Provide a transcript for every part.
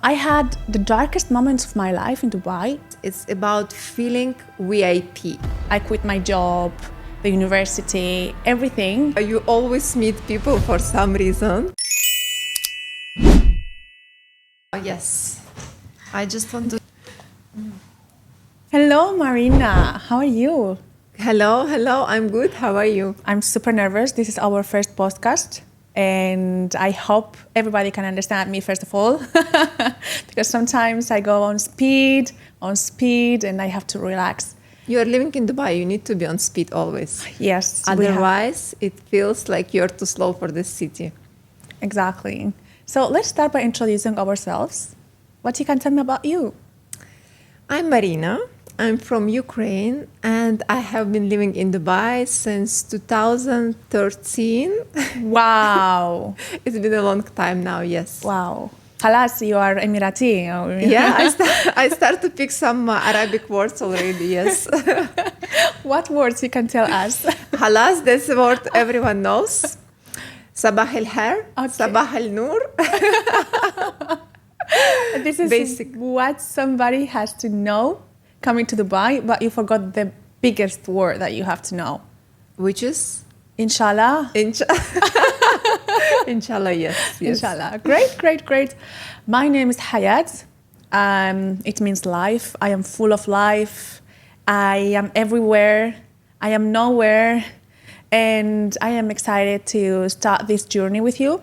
I had the darkest moments of my life in Dubai. It's about feeling VIP. I quit my job, the university, everything. You always meet people for some reason. Yes, I just want to... Hello, Marina. How are you? Hello, I'm good. How are you? I'm super nervous. This is our first podcast. And I hope everybody can understand me, first of all, because sometimes I go on speed, and I have to relax. You are living in Dubai. You need to be on speed always. Yes. Otherwise, it feels like you're too slow for this city. Exactly. So let's start by introducing ourselves. What you can tell me about you? I'm Marina. I'm from Ukraine, and I have been living in Dubai since 2013. Wow. It's been a long time now, yes. Wow. Halas, you are Emirati. Yeah, I start to pick some Arabic words already, yes. What words you can tell us? Halas, that's a word everyone knows. Sabah al-Khair, Okay. Sabah al-Noor. This is Basic. what somebody has to know coming to Dubai, but you forgot the biggest word that you have to know. Which is? Inshallah. Inshallah, yes. Inshallah. Great. My name is Hayat. It means life. I am full of life. I am everywhere. I am nowhere. And I am excited to start this journey with you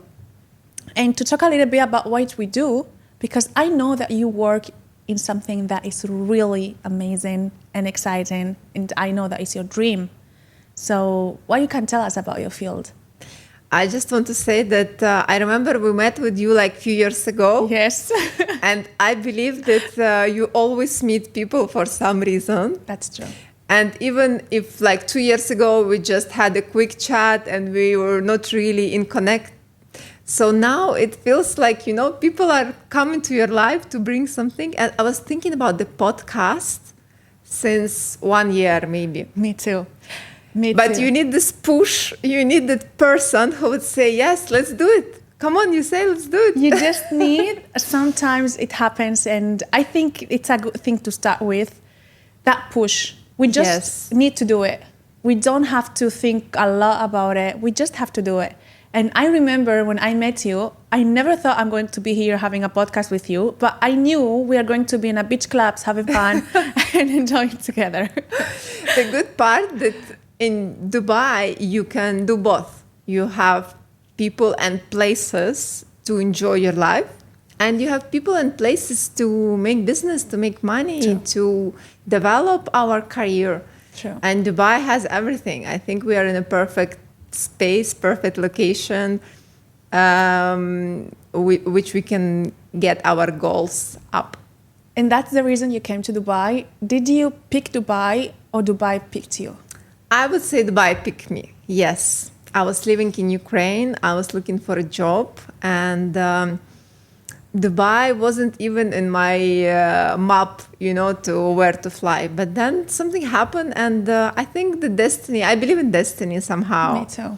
and to talk a little bit about what we do, because I know that you work in something that is really amazing and exciting, and I know that it's your dream. So what you can tell us about your field? I just want to say that I remember we met with you like a few years ago. Yes. And I believe that you always meet people for some reason. That's true. And even if like 2 years ago, we just had a quick chat and we were not really in connect. So now it feels like, people are coming to your life to bring something. And I was thinking about the podcast since 1 year, maybe. Me too. But you need this push. You need that person who would say, yes, let's do it. Come on, you say, let's do it. You just need, sometimes it happens, and I think it's a good thing to start with, that push. We just need to do it. We don't have to think a lot about it. We just have to do it. And I remember when I met you, I never thought I'm going to be here having a podcast with you, but I knew we are going to be in a beach clubs having fun and enjoying it together. The good part that in Dubai, you can do both. You have people and places to enjoy your life, and you have people and places to make business, to make money, True. to develop our career. True. And Dubai has everything. I think we are in a perfect space, perfect location, which we can get our goals up. And that's the reason you came to Dubai. Did you pick Dubai or Dubai picked you? I would say Dubai picked me, yes. I was living in Ukraine. I was looking for a job, and Dubai wasn't even in my map, to where to fly. But then something happened, and I think I believe in destiny somehow. Me too.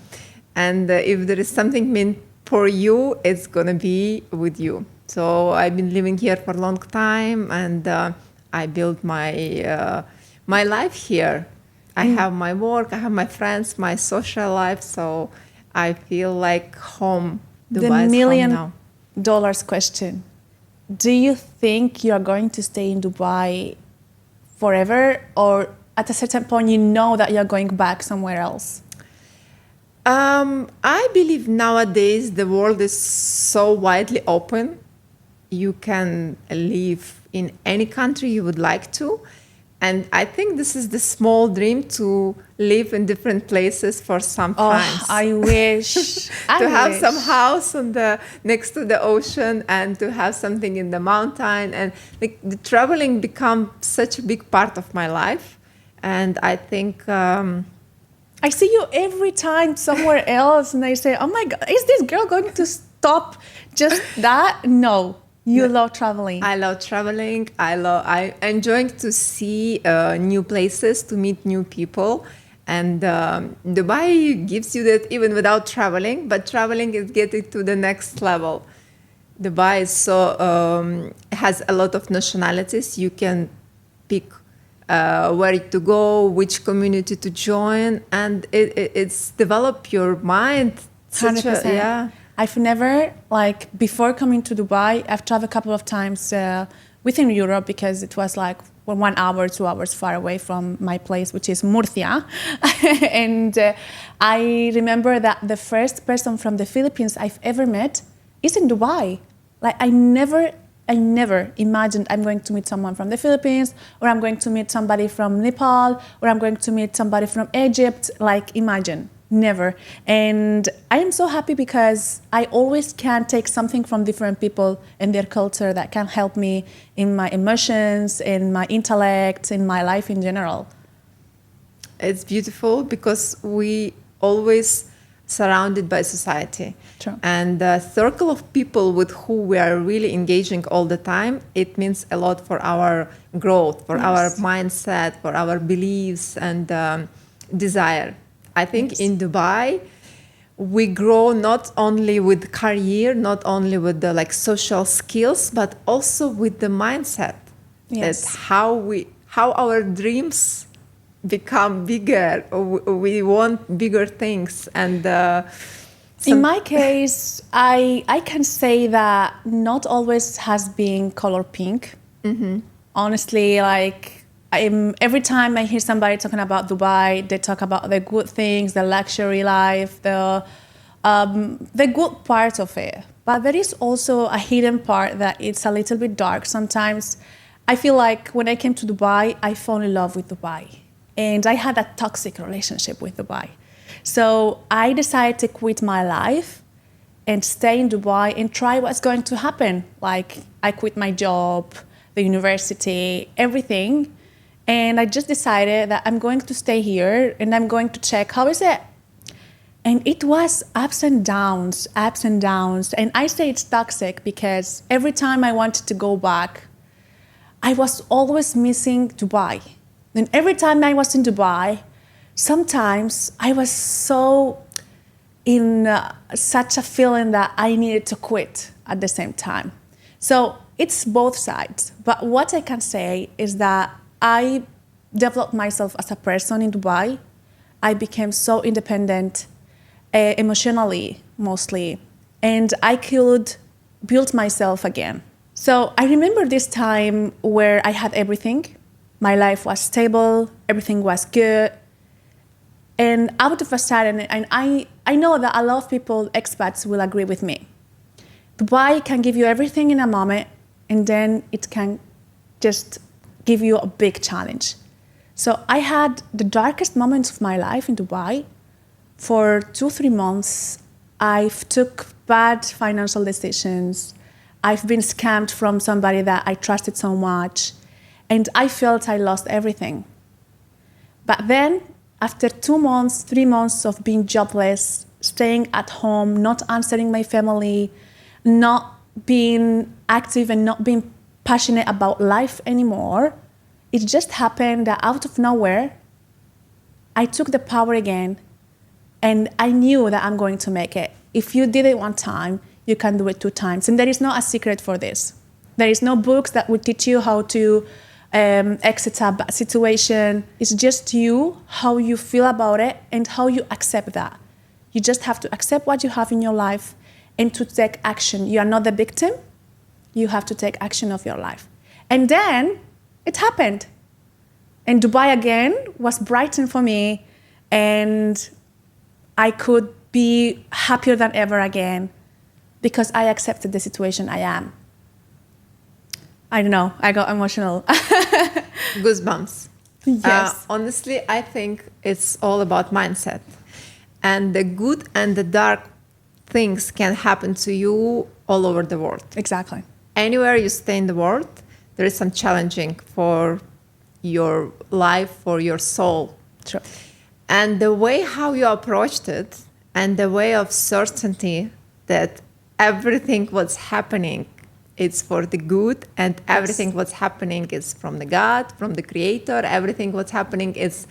And if there is something meant for you, it's going to be with you. So I've been living here for a long time, and I built my life here. I have my work, I have my friends, my social life, so I feel like home. Dubai is home now. The $1 million question. Do you think you're going to stay in Dubai forever, or at a certain point you know that you're going back somewhere else? I believe nowadays the world is so widely open. You can live in any country you would like to. And I think this is the small dream, to live in different places for some time. Oh, I wish. To have some house next to the ocean, and to have something in the mountain. And the traveling become such a big part of my life. And I think... I see you every time somewhere else, and I say, oh my God, is this girl going to stop just that? No. You love traveling. I love traveling. I enjoying to see new places, to meet new people. And Dubai gives you that even without traveling, but traveling is getting to the next level. Dubai is has a lot of nationalities. You can pick where to go, which community to join, and it's develop your mind. 100%. Yeah. I've never, like, before coming to Dubai, I've traveled a couple of times within Europe because it was like 1 hour, 2 hours far away from my place, which is Murcia. And I remember that the first person from the Philippines I've ever met is in Dubai. Like, I never imagined I'm going to meet someone from the Philippines, or I'm going to meet somebody from Nepal, or I'm going to meet somebody from Egypt. Like, imagine. Never. And I am so happy because I always can take something from different people and their culture that can help me in my emotions, in my intellect, in my life in general. It's beautiful because we always surrounded by society. True. And the circle of people with who we are really engaging all the time, it means a lot for our growth, for our mindset, for our beliefs and desire. I think in Dubai, we grow not only with career, not only with the like social skills, but also with the mindset. Yes. That how our dreams become bigger. We want bigger things. And in my case, I can say that not always has been color pink. Mm-hmm. Honestly, like, every time I hear somebody talking about Dubai, they talk about the good things, the luxury life, the good part of it. But there is also a hidden part that it's a little bit dark sometimes. I feel like when I came to Dubai, I fell in love with Dubai. And I had a toxic relationship with Dubai. So I decided to quit my life and stay in Dubai and try what's going to happen. Like, I quit my job, the university, everything. And I just decided that I'm going to stay here and I'm going to check how is it. And it was ups and downs, ups and downs. And I say it's toxic because every time I wanted to go back, I was always missing Dubai. And every time I was in Dubai, sometimes I was so in such a feeling that I needed to quit at the same time. So it's both sides. But what I can say is that I developed myself as a person in Dubai. I became so independent, emotionally mostly, and I could build myself again. So I remember this time where I had everything. My life was stable, everything was good. And out of a sudden, and I know that a lot of people, expats, will agree with me. Dubai can give you everything in a moment, and then it can just give you a big challenge. So I had the darkest moments of my life in Dubai. For 2-3 months, I've took bad financial decisions. I've been scammed from somebody that I trusted so much. And I felt I lost everything. But then, after 2 months, 3 months of being jobless, staying at home, not answering my family, not being active and not being passionate about life anymore, it just happened that out of nowhere, I took the power again, and I knew that I'm going to make it. If you did it one time, you can do it 2 times. And there is not a secret for this. There is no books that will teach you how to exit a bad situation. It's just you, how you feel about it, and how you accept that. You just have to accept what you have in your life and to take action. You are not the victim. You have to take action of your life. And then it happened. And Dubai again was brightened for me, and I could be happier than ever again because I accepted the situation I am. I don't know, I got emotional. Goosebumps. Yes. Honestly, I think it's all about mindset. And the good and the dark things can happen to you all over the world. Exactly. Anywhere you stay in the world, there is some challenging for your life, for your soul. True. And the way how you approached it and the way of certainty that everything what's happening, it's for the good, and everything what's happening is from the God, from the Creator. Everything what's happening is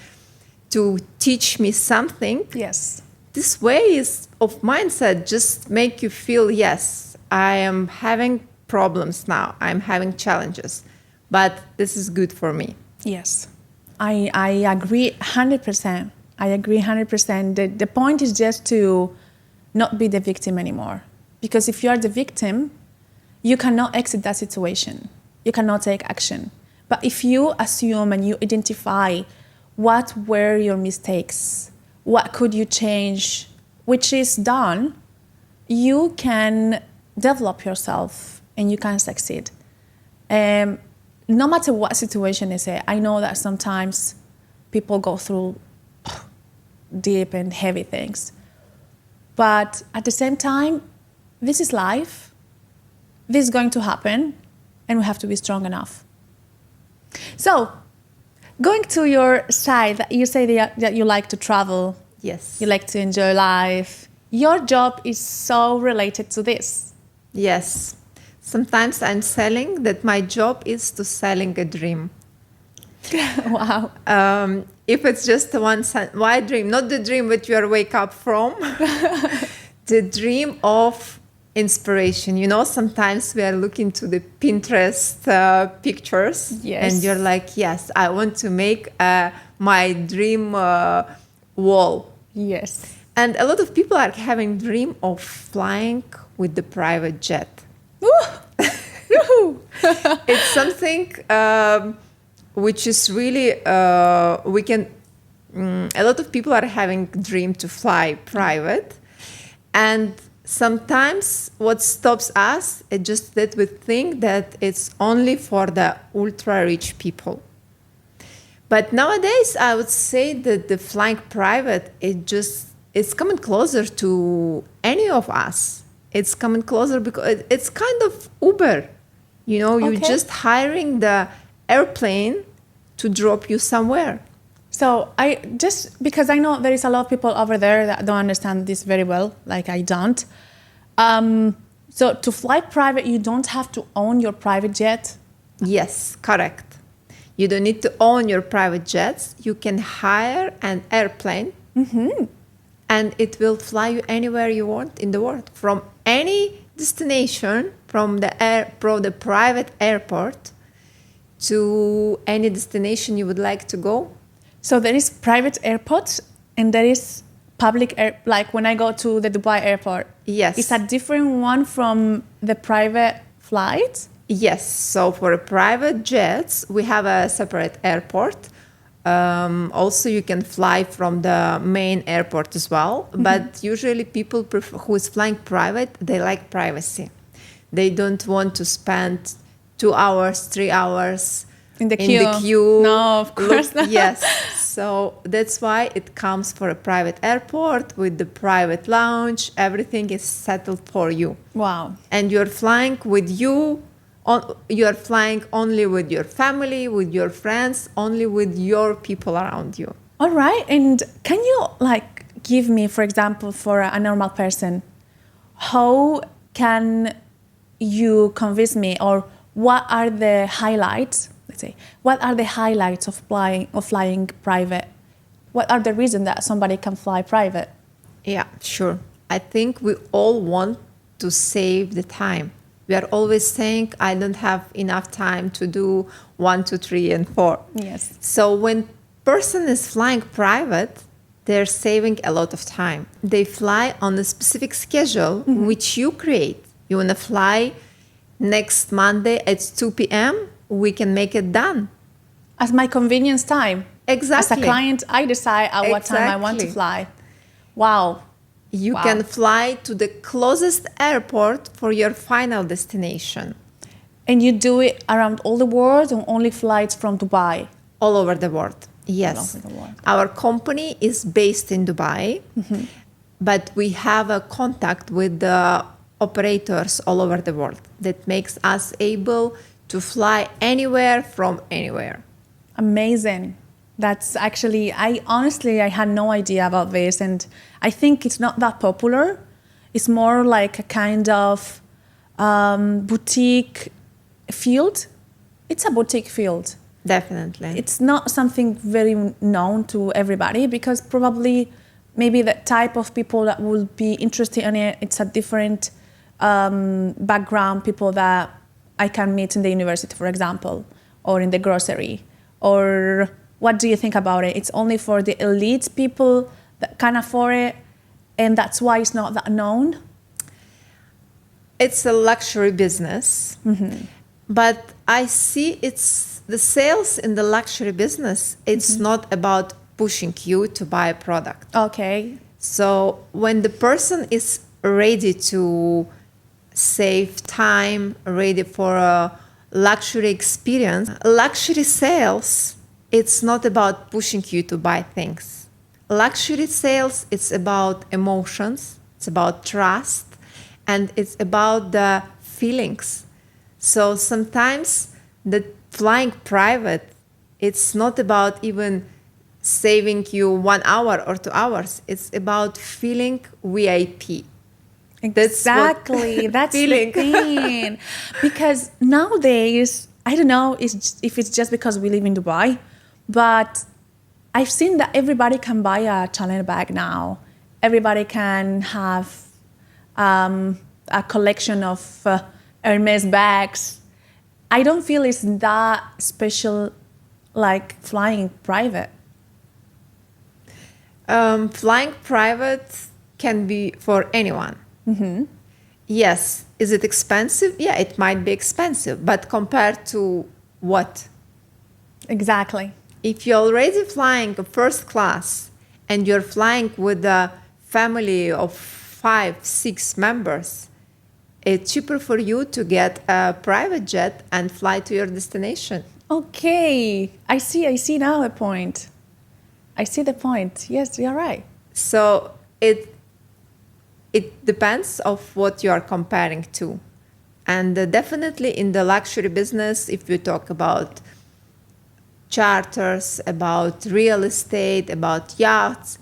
to teach me something. Yes. This way is of mindset just make you feel, yes, I am having problems now. I'm having challenges, but this is good for me. Yes, I agree 100%. I agree 100%. The point is just to not be the victim anymore. Because if you are the victim, you cannot exit that situation. You cannot take action. But if you assume and you identify what were your mistakes, what could you change, which is done, you can develop yourself and you can succeed. No matter what situation is it, I know that sometimes people go through deep and heavy things. But at the same time, this is life. This is going to happen, and we have to be strong enough. So, going to your side, you say that you like to travel. Yes. You like to enjoy life. Your job is so related to this. Yes. Sometimes I'm selling that my job is to selling a dream. Wow. If it's just why dream, not the dream that you are wake up from, the dream of inspiration. You know, sometimes we are looking to the Pinterest pictures, Yes. and you're like, yes, I want to make my dream wall. Yes. And a lot of people are having dream of flying with the private jet. It's something which is really we can. A lot of people are having dream to fly private, and sometimes what stops us is just that we think that it's only for the ultra rich people. But nowadays, I would say that the flying private it's coming closer to any of us. It's coming closer because it's kind of Uber. You know, you're just hiring the airplane to drop you somewhere. So because I know there is a lot of people over there that don't understand this very well, like I don't. So to fly private, you don't have to own your private jet? Yes, correct. You don't need to own your private jets. You can hire an airplane, and it will fly you anywhere you want in the world, from any destination, from the private airport to any destination you would like to go. So there is private airports and there is public air, like when I go to the Dubai airport. Yes. It's a different one from the private flights? Yes. So for private jets, we have a separate airport. Also, you can fly from the main airport as well. But usually people who is flying private, they like privacy. They don't want to spend 2 hours, 3 hours in the queue. No, of course not. Yes. So that's why it comes for a private airport with the private lounge. Everything is settled for you. Wow. And you're flying with you. You are flying only with your family, with your friends, only with your people around you. All right. And can you give me, for example, for a normal person, how can you convince me, or what are the highlights? Let's say, what are the highlights of flying private? What are the reasons that somebody can fly private? Yeah, sure. I think we all want to save the time. We are always saying, I don't have enough time to do 1, 2, 3, and 4. Yes. So when person is flying private, they're saving a lot of time. They fly on a specific schedule, which you create. You want to fly next Monday at 2 p.m., we can make it done. At my convenience time. Exactly. As a client, I decide at what time I want to fly. Wow. You can fly to the closest airport for your final destination. And you do it around all the world, or only flights from Dubai? All over the world. Yes. All over the world. Our company is based in Dubai, but we have a contact with the operators all over the world that makes us able to fly anywhere from anywhere. Amazing. That's actually, I had no idea about this, and I think it's not that popular. It's more like a kind of boutique field. It's a boutique field. Definitely. It's not something very known to everybody, because probably maybe the type of people that will be interested in it, it's a different background people that I can meet in the university, for example, or in the grocery? Or what do you think about it? It's only for the elite people that can afford it, and that's why it's not that known? It's a luxury business, but I see it's the sales in the luxury business. It's not about pushing you to buy a product. Okay. So when the person is ready to save time, ready for a luxury experience, luxury sales, it's not about pushing you to buy things. Luxury sales, it's about emotions, it's about trust, and it's about the feelings. So sometimes the flying private, it's not about even saving you 1 hour or 2 hours. It's about feeling VIP. Exactly. That's the thing. Because nowadays, I don't know if it's just because we live in Dubai, but I've seen that everybody can buy a Chanel bag now. Everybody can have a collection of Hermes bags. I don't feel it's that special like flying private. Flying private can be for anyone. Yes. Is it expensive? Yeah, it might be expensive, but compared to what? Exactly. If you're already flying a first class and you're flying with a family of 5, 6 members, it's cheaper for you to get a private jet and fly to your destination. Okay. I see now a point. I see the point. Yes, you're right. So it depends of what you are comparing to. And definitely in the luxury business, if you talk about charters, about real estate, about yachts,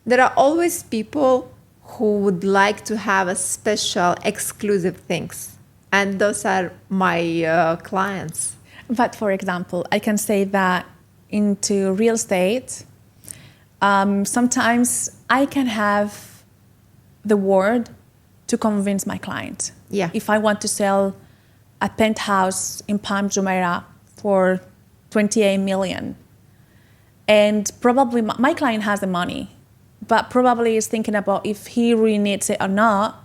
there are always people who would like to have a special exclusive things. And those are my clients. But for example, I can say that into real estate, sometimes I can have the word to convince my client. Yeah. If I want to sell a penthouse in Palm Jumeirah for 28 million, and probably my client has the money, but probably is thinking about if he really needs it or not,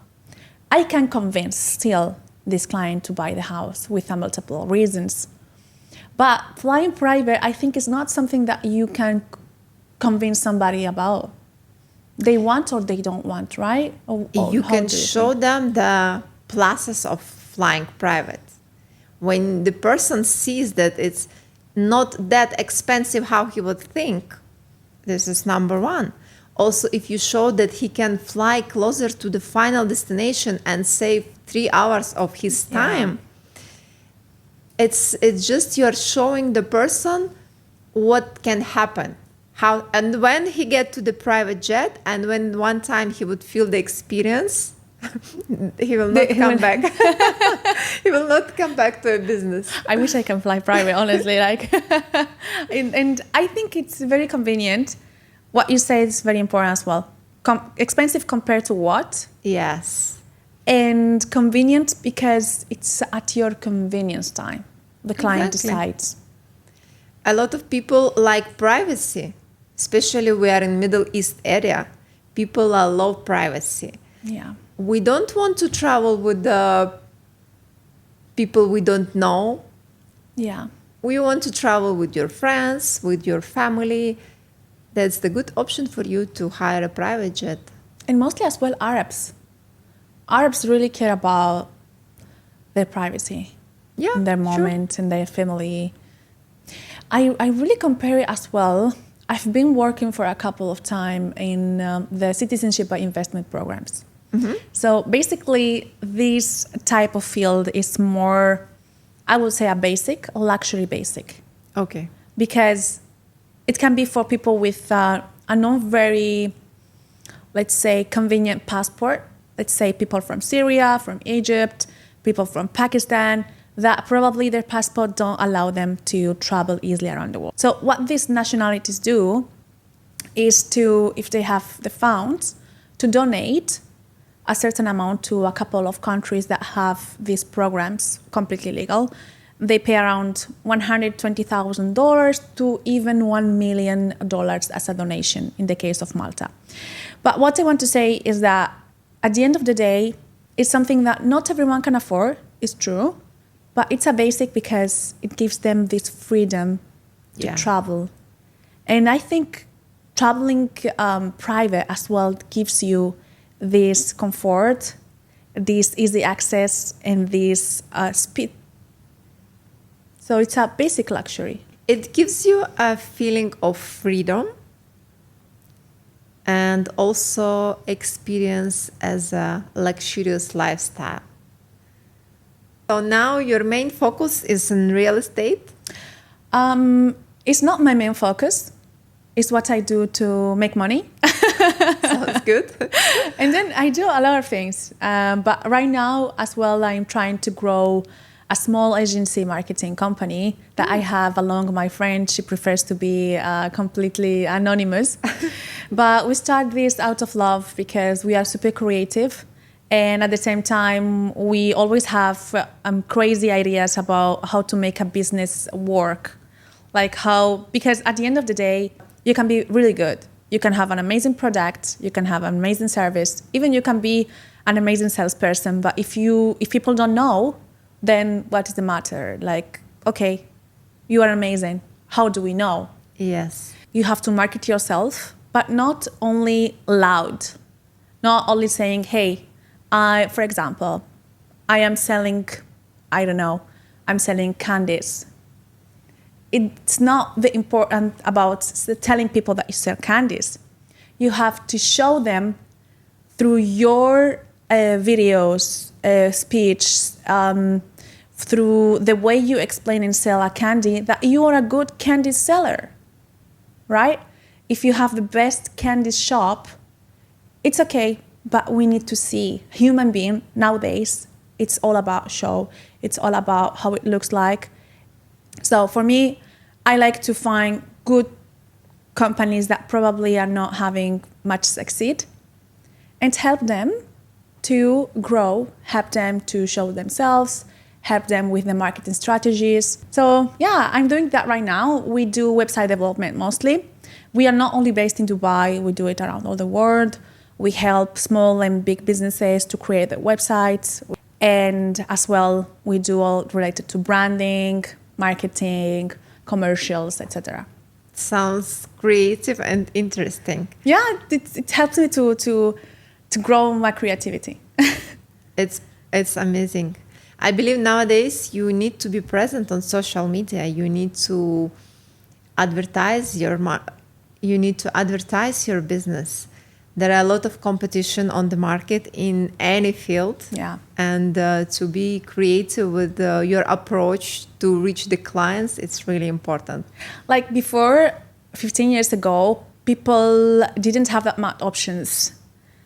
I can convince still this client to buy the house with multiple reasons. But flying private, I think, is not something that you can convince somebody about. They want or they don't want, right? Or you can show them the pluses of flying private. When the person sees that it's not that expensive how he would think, this is number one. Also, if you show that he can fly closer to the final destination and save 3 hours of his time, it's just you're showing the person what can happen. How and when he get to the private jet, and when one time he would feel the experience, he will not come back. He will not come back to a business. I wish I can fly private, honestly. And I think it's very convenient. What you say is very important as well. Expensive compared to what? Yes. And convenient because it's at your convenience time. The client decides. A lot of people like privacy, especially we are in Middle East area. People love privacy. Yeah. We don't want to travel with the people we don't know. Yeah. We want to travel with your friends, with your family. That's the good option for you to hire a private jet. And mostly as well Arabs. Arabs really care about their privacy. Yeah, in their moment, in their family. I really compare it as well. I've been working for a couple of time in the citizenship by investment programs. So basically, this type of field is more, I would say, a luxury basic. Okay. Because it can be for people with a not very, let's say, convenient passport. Let's say people from Syria, from Egypt, people from Pakistan, that probably their passport don't allow them to travel easily around the world. So what these nationalities do is to, if they have the funds, to donate a certain amount to a couple of countries that have these programs completely legal. They pay around $120,000 to even $1 million as a donation in the case of Malta. But what I want to say is that at the end of the day, it's something that not everyone can afford, it's true, but it's a basic because it gives them this freedom to travel. And I think traveling private as well gives you this comfort, this easy access, and this speed. So it's a basic luxury. It gives you a feeling of freedom and also experience as a luxurious lifestyle. So now your main focus is in real estate? It's not my main focus. It's what I do to make money. Sounds good. And then I do a lot of things. But right now as well, I'm trying to grow a small agency marketing company that I have along my friend. She prefers to be completely anonymous. But we start this out of love because we are super creative. And at the same time, we always have crazy ideas about how to make a business work. Like how, because at the end of the day, you can be really good. You can have an amazing product. You can have an amazing service. Even you can be an amazing salesperson. But if people don't know, then what is the matter? Like, okay, you are amazing. How do we know? Yes. You have to market yourself, but not only loud. Not only saying, hey, for example, I am selling, I'm selling candies. It's not the important about telling people that you sell candies. You have to show them through your videos, speech, through the way you explain and sell a candy, that you are a good candy seller, right? If you have the best candy shop, it's okay, but we need to see. Human being nowadays, it's all about show. It's all about how it looks like. So for me, I like to find good companies that probably are not having much succeed and help them to grow, help them to show themselves, help them with the marketing strategies. So yeah, I'm doing that right now. We do website development mostly. We are not only based in Dubai, we do it around all the world. We help small and big businesses to create their websites. And as well, we do all related to branding, marketing, commercials, etc. Sounds creative and interesting. Yeah, it helps me to grow my creativity. It's amazing. I believe nowadays you need to be present on social media. You need to advertise your business. There are a lot of competition on the market in any field. Yeah. And to be creative with your approach to reach the clients, it's really important. Like before, 15 years ago, people didn't have that much options.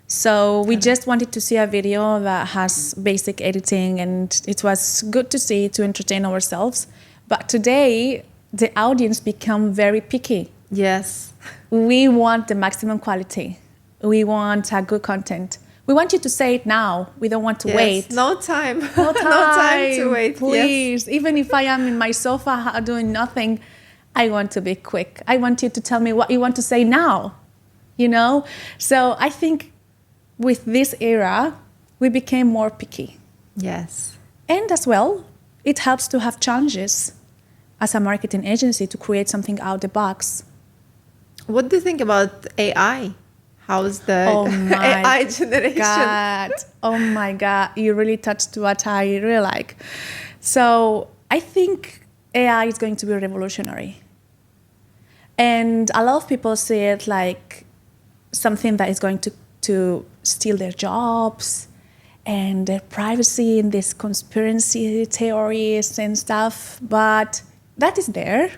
So we just wanted to see a video that has basic editing, and it was good to see, to entertain ourselves. But today, the audience become very picky. Yes. We want the maximum quality. We want a good content. We want you to say it now. We don't want to wait. No time. No time. No time to wait. Please. Yes. Even if I am in my sofa doing nothing, I want to be quick. I want you to tell me what you want to say now. So I think with this era, we became more picky. Yes. And as well, it helps to have challenges as a marketing agency to create something out of the box. What do you think about AI? How's the AI generation? Oh my God. You really touched what I really like. So I think AI is going to be revolutionary. And a lot of people see it like something that is going to steal their jobs and their privacy and these conspiracy theories and stuff. But that is there.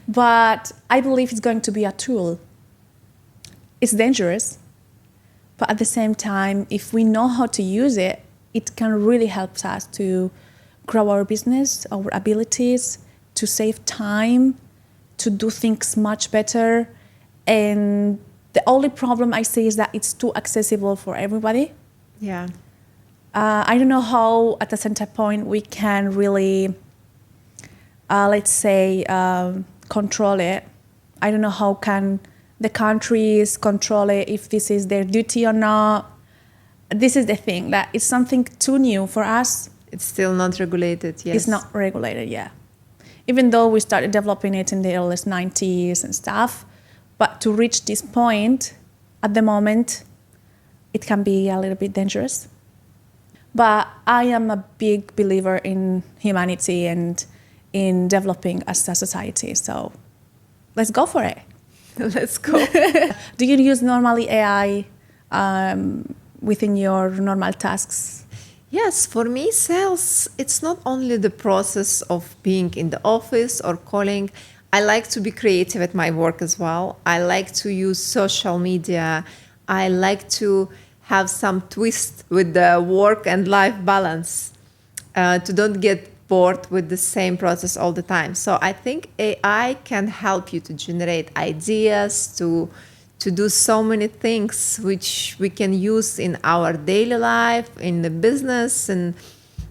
But I believe it's going to be a tool. It's dangerous, but at the same time, if we know how to use it, it can really help us to grow our business, our abilities, to save time, to do things much better. And the only problem I see is that it's too accessible for everybody. Yeah. I don't know how at a certain point we can really, let's say, control it. I don't know how can the countries control it, if this is their duty or not. This is the thing, that it's something too new for us. It's still not regulated, yes. It's not regulated yet. Even though we started developing it in the early 90s and stuff, but to reach this point, at the moment, it can be a little bit dangerous. But I am a big believer in humanity and in developing as a society. So let's go for it. Let's go. Do you use normally AI within your normal tasks? Yes, for me, sales, it's not only the process of being in the office or calling. I like to be creative at my work as well. I like to use social media. I like to have some twist with the work and life balance, to don't get bored with the same process all the time. So I think AI can help you to generate ideas, to do so many things which we can use in our daily life, in the business and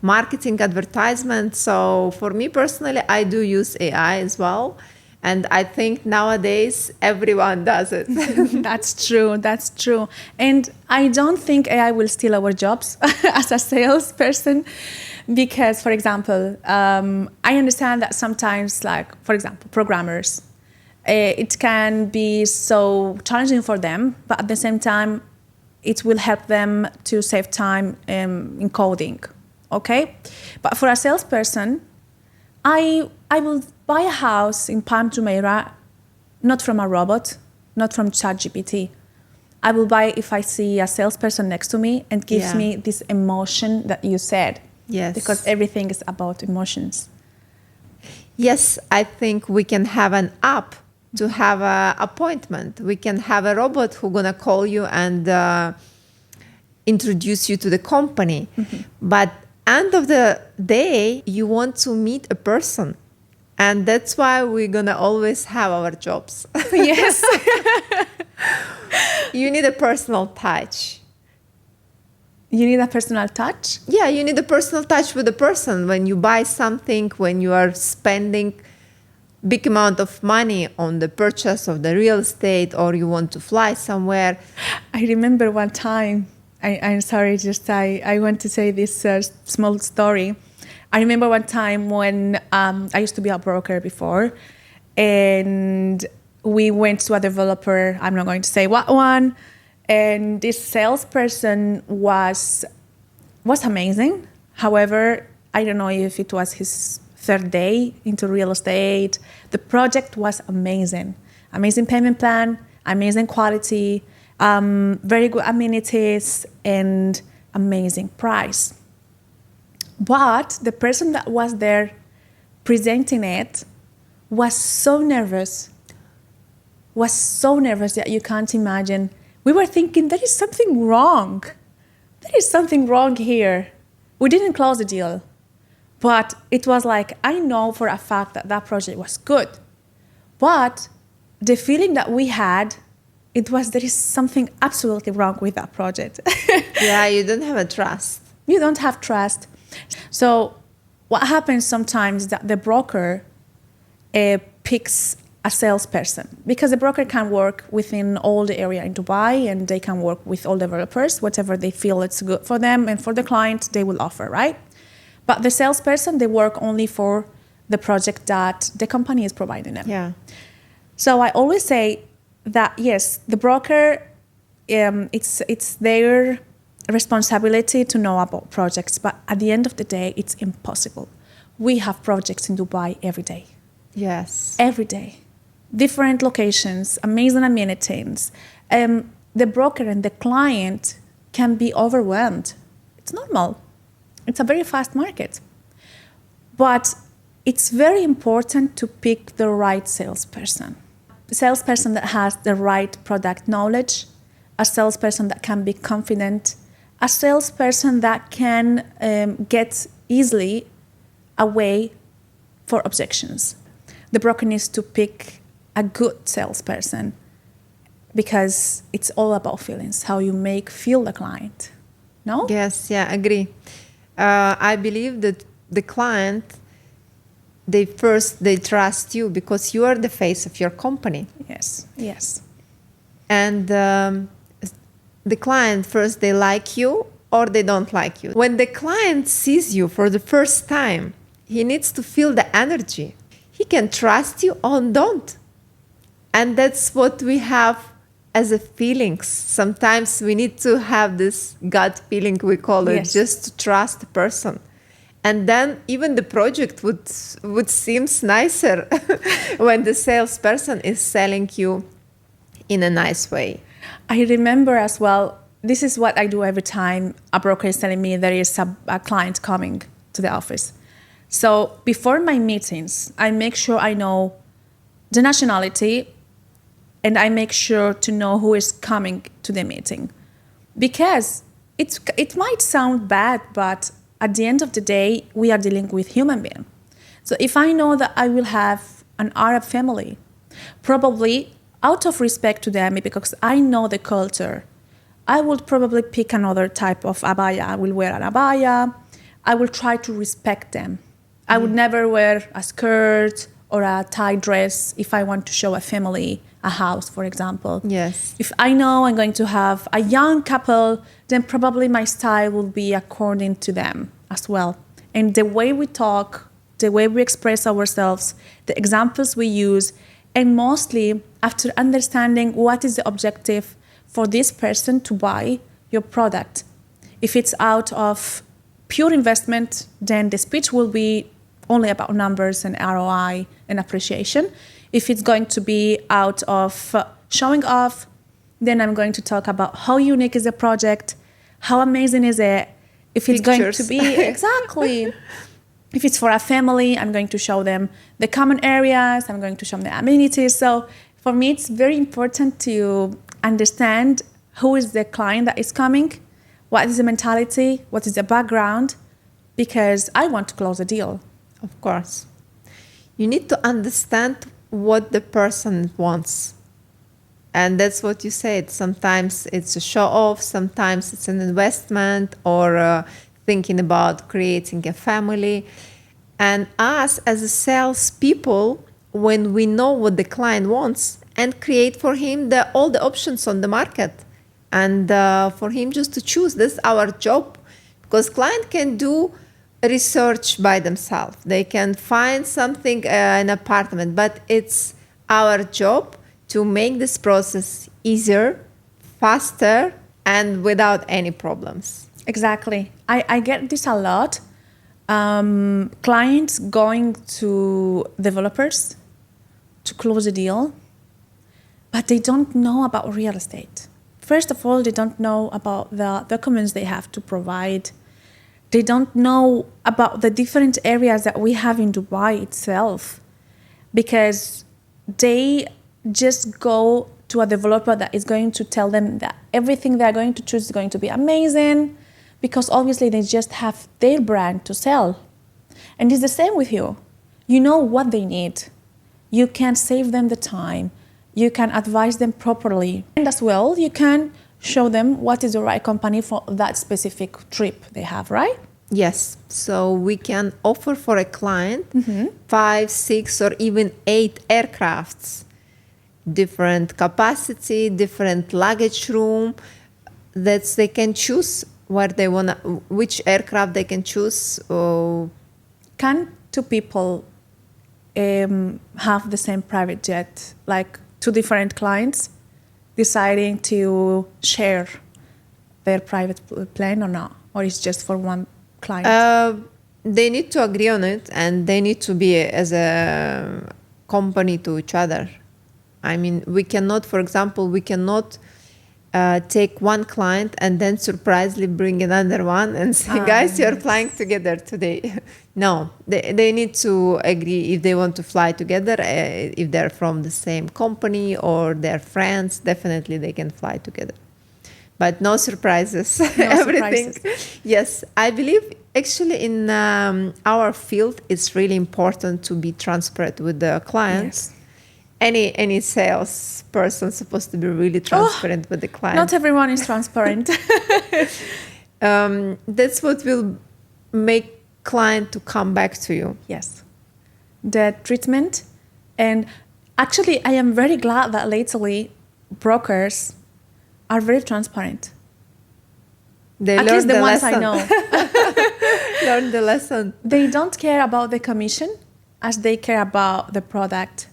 marketing, advertisement. So for me personally, I do use AI as well. And I think nowadays everyone does it. That's true. That's true. And I don't think AI will steal our jobs as a salesperson, because, for example, I understand that sometimes, like, for example, programmers, it can be so challenging for them, but at the same time, it will help them to save time in coding. Okay, but for a salesperson, I will buy a house in Palm Jumeirah, not from a robot, not from ChatGPT. I will buy if I see a salesperson next to me and gives me this emotion that you said. Yes. Because everything is about emotions. Yes, I think we can have an app to have an appointment. We can have a robot who's gonna call you and introduce you to the company. Mm-hmm. But end of the day, you want to meet a person. And that's why we're gonna always have our jobs. Yes. You need a personal touch. You need a personal touch? Yeah, you need a personal touch with the person. When you buy something, when you are spending big amount of money on the purchase of the real estate, or you want to fly somewhere. I remember one time, I'm sorry, just I want to say this small story. I remember one time when I used to be a broker before, and we went to a developer, I'm not going to say what one, and this salesperson was amazing. However, I don't know if it was his third day into real estate. The project was amazing. Amazing payment plan, amazing quality, very good amenities, and amazing price. But the person that was there presenting it was so nervous that you can't imagine. We were thinking, there is something wrong. There is something wrong here. We didn't close the deal. But it was like, I know for a fact that that project was good. But the feeling that we had, it was there is something absolutely wrong with that project. Yeah, you don't have a trust. You don't have trust. So what happens sometimes is that the broker picks a salesperson, because the broker can work within all the area in Dubai, and they can work with all developers, whatever they feel it's good for them and for the client, they will offer, right? But the salesperson, they work only for the project that the company is providing them. Yeah. So I always say that, yes, the broker, it's their responsibility to know about projects, but at the end of the day, it's impossible. We have projects in Dubai every day. Yes. Every day. Different locations, amazing amenities. The broker and the client can be overwhelmed. It's normal. It's a very fast market. But it's very important to pick the right salesperson. A salesperson that has the right product knowledge, a salesperson that can be confident, a salesperson that can get easily away for objections. The broker needs to pick a good salesperson, because it's all about feelings, how you make feel the client. no? Yes, yeah, agree. I believe that the client, they trust you because you are the face of your company. Yes, yes. And the client first, they like you or they don't like you. When the client sees you for the first time, he needs to feel the energy. He can trust you or don't. And that's what we have as a feelings. Sometimes we need to have this gut feeling, we call it, Yes. just to trust the person. And then even the project would seems nicer when the salesperson is selling you in a nice way. I remember as well, this is what I do every time a broker is telling me there is a client coming to the office. So before my meetings, I make sure I know the nationality and I make sure to know who is coming to the meeting. Because it might sound bad, but at the end of the day, we are dealing with human beings. So if I know that I will have an Arab family, probably out of respect to them, because I know the culture, I would probably pick another type of abaya. I will wear an abaya. I will try to respect them. I would never wear a skirt or a tight dress if I want to show a family a house, for example. Yes. If I know I'm going to have a young couple, then probably my style will be according to them as well. And the way we talk, the way we express ourselves, the examples we use, and mostly after understanding what is the objective for this person to buy your product. If it's out of pure investment, then the speech will be only about numbers and ROI and appreciation. If it's going to be out of showing off, then I'm going to talk about how unique is the project, how amazing is it. If it's going to be, exactly. If it's for a family, I'm going to show them the common areas, I'm going to show them the amenities. So for me, it's very important to understand who is the client that is coming, what is the mentality, what is the background, because I want to close a deal. Of course. You need to understand what the person wants. And that's what you said. Sometimes it's a show off, sometimes it's an investment or thinking about creating a family. And us as a salespeople, when we know what the client wants and create for him all the options on the market and for him just to choose, that's our job. Because client can do research by themselves. They can find something, an apartment, but it's our job to make this process easier, faster, and without any problems. Exactly. I get this a lot. Clients going to developers to close a deal, but they don't know about real estate. First of all, they don't know about the documents they have to provide. They don't know about the different areas that we have in Dubai itself, because they just go to a developer that is going to tell them that everything they're going to choose is going to be amazing, because obviously they just have their brand to sell. And it's the same with you. You know what they need. You can save them the time. You can advise them properly. And as well, you can show them what is the right company for that specific trip they have, right? Yes. So we can offer for a client 5, 6, or even 8 aircrafts, different capacity, different luggage room, that they can choose where they want, which aircraft they can choose. Can two people have the same private jet, like two different clients deciding to share their private plane or not? Or it's just for one client? They need to agree on it, and they need to be as a company to each other. I mean, we cannot, for example, take one client and then surprisingly bring another one and say, guys, you're flying together today. No, they need to agree if they want to fly together. If they're from the same company or they're friends, definitely they can fly together. But no surprises. No Everything. surprises. Yes, I believe actually in our field, it's really important to be transparent with the clients. Yes. Any sales person supposed to be really transparent with the client. Not everyone is transparent. That's what will make client to come back to you. Yes. The treatment. And actually, I am very glad that lately brokers are very transparent. They At learn least the the ones lesson. I know. Learn the lesson. They don't care about the commission as they care about the product.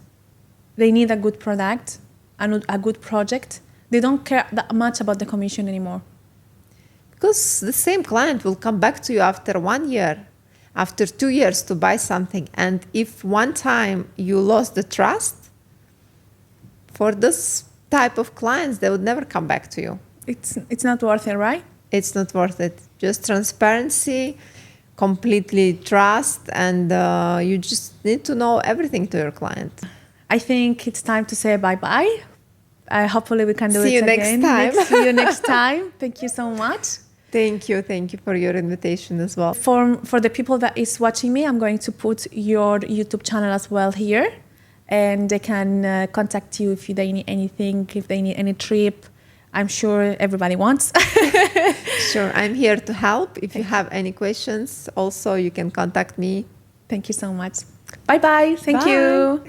They need a good product and a good project. They don't care that much about the commission anymore. Because the same client will come back to you after 1 year, after 2 years to buy something. And if one time you lost the trust, for this type of clients, they would never come back to you. It's not worth it, right? It's not worth it. Just transparency, completely trust, and you just need to know everything to your client. I think it's time to say bye-bye. Hopefully we can do See it you next again. time. See you next time. Thank you so much. Thank you for your invitation as well. For the people that is watching me, I'm going to put your YouTube channel as well here, and they can contact you if they need anything, if they need any trip. I'm sure everybody wants. Sure, I'm here to help. If you have any questions, also you can contact me. Thank you so much. Bye-bye. Thank Bye. you.